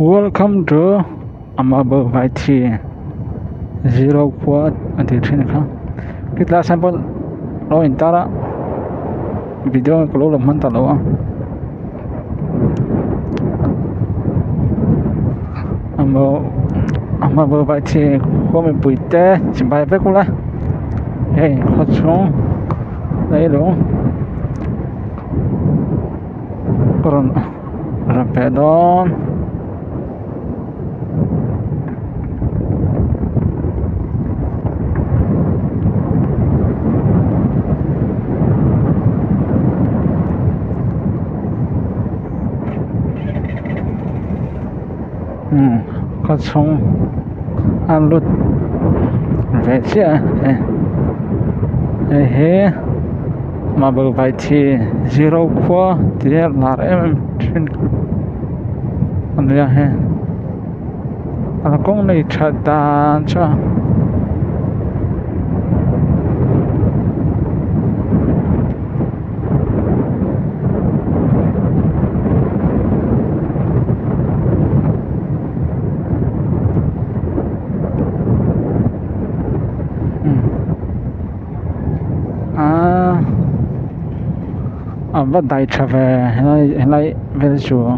Welcome to Amabo YT Zero Quad Anti-Train Khang. Kita sample lo intara video kalau lemah tak lo. Amabo YT kami puite simpai pekula. Hey, kosong đây lo. Koron rapedon. Có xong ăn lụt về chứ mà bờ vai thì zero qua thì là em trên con này là con này chặt đàn cho bắt đại trở về lại về chùa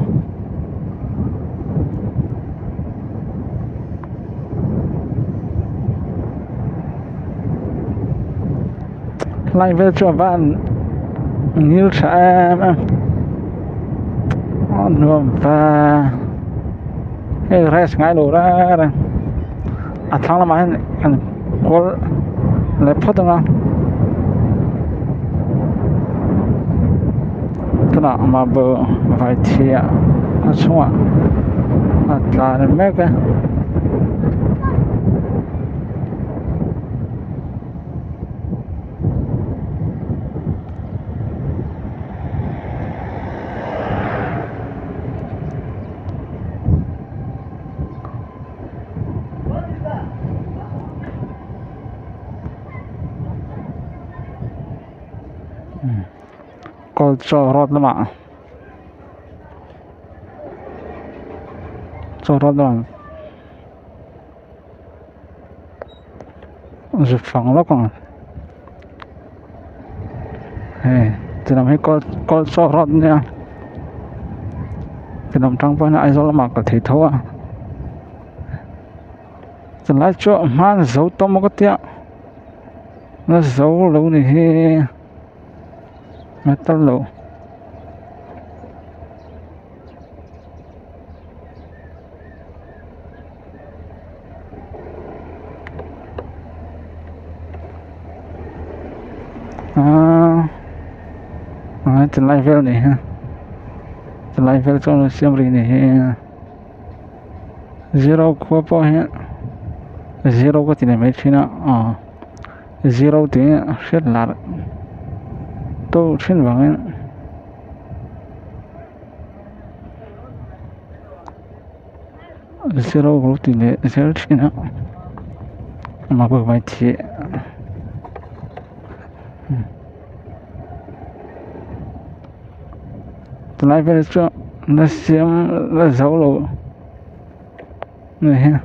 lại về chùa bạn như trẻ em nuông và cái rest ngay đồ ra thằng là mà anh có lấy phốt không đó mà bờ vài thìa nó xuống là mấy cái có cho rót lắm ạ cho rót lắm rồi phẳng lắm còn thì làm hay có cho rót nha thì làm trăng bên ai rồi mà có thể thấu à thì lại cho mà giấu to một cái tiệm nó giấu lâu này metal lo trên level này ha trên level cho nó xem gì này zero qua po ha zero có tiền mấy chuyện à zero thì sẽ là tôi trên vàng zero có tỷ lệ zero trên đó mà bờ vai thì từ nay về cho nó xem là giấu lộ này ha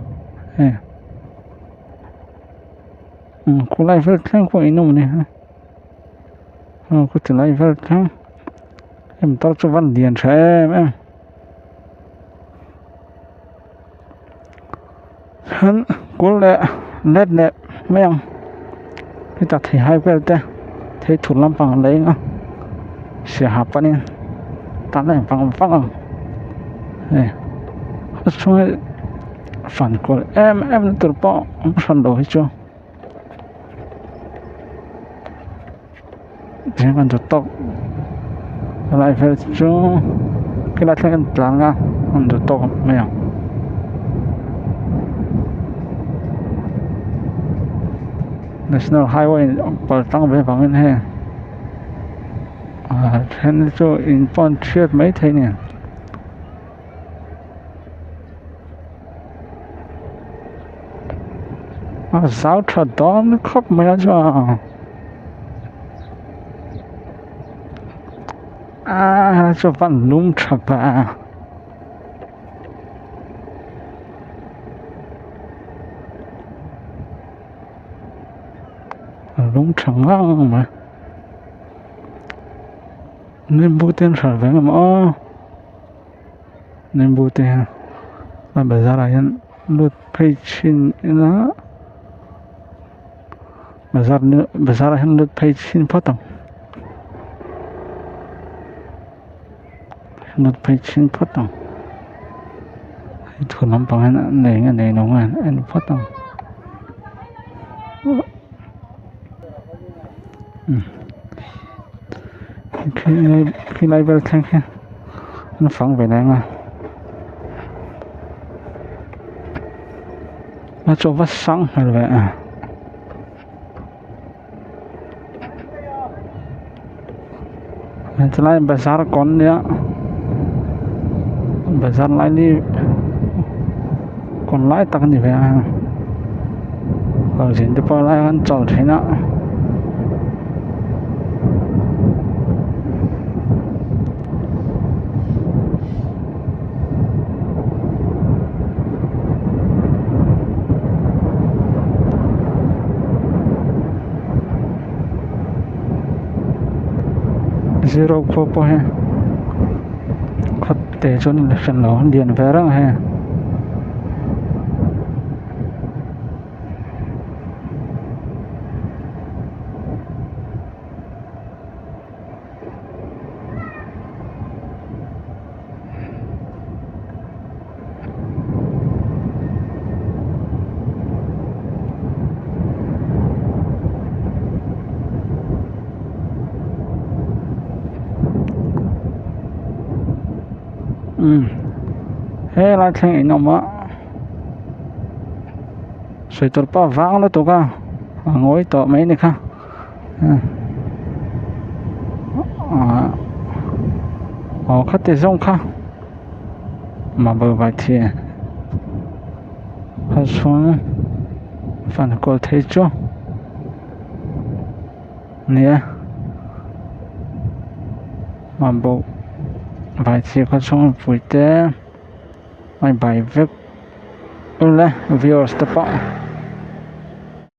cô lại về thang của anh này ha cô từ nay về thang em tao cho văn điền cho em hắn cô lại nét nét mấy ông cái ta thấy hai cái ta thấy thủ lâm bằng lấy nó sẽ hợp vào nên ta lại bằng này xong phản của em từ bỏ không phản đối chưa thế còn được tóc lại phải cho cái là thằng plan à còn được tóc mấy không National Highway bảo tăng về bằng này thế nên cho in chiết mấy thế này giáo thật đó nó khóc mấy cho cho bạn lúng chập lúng chẳng ngang mà nên bù tiền sản phẩm mà nên bù tiền là bây giờ là hiện lượt pay chín nó bây giờ là hiện lượt pay chín phát động lượt pay chín phát động thủ lắm bằng anh này nó ngon anh phát động khi này về thanh khen nó phẳng về này mà nó cho vắt sáng rồi vậy à thế lại bazar con nữa bazar lại đi còn lại tăng như vậy à ở trên đó bao lại ăn trâu thế nào zero popo ha khát để cho nên là sân lò điện về đó ha thế là thành nó mà sợi tơ pa vang là tụi ca ngồi tọ mấy này khác khát để rong khác mà bờ vài thì khát xuống phản có thấy chưa nè mà bộ vài thì khát xuống vui té bài viết lên viewers tập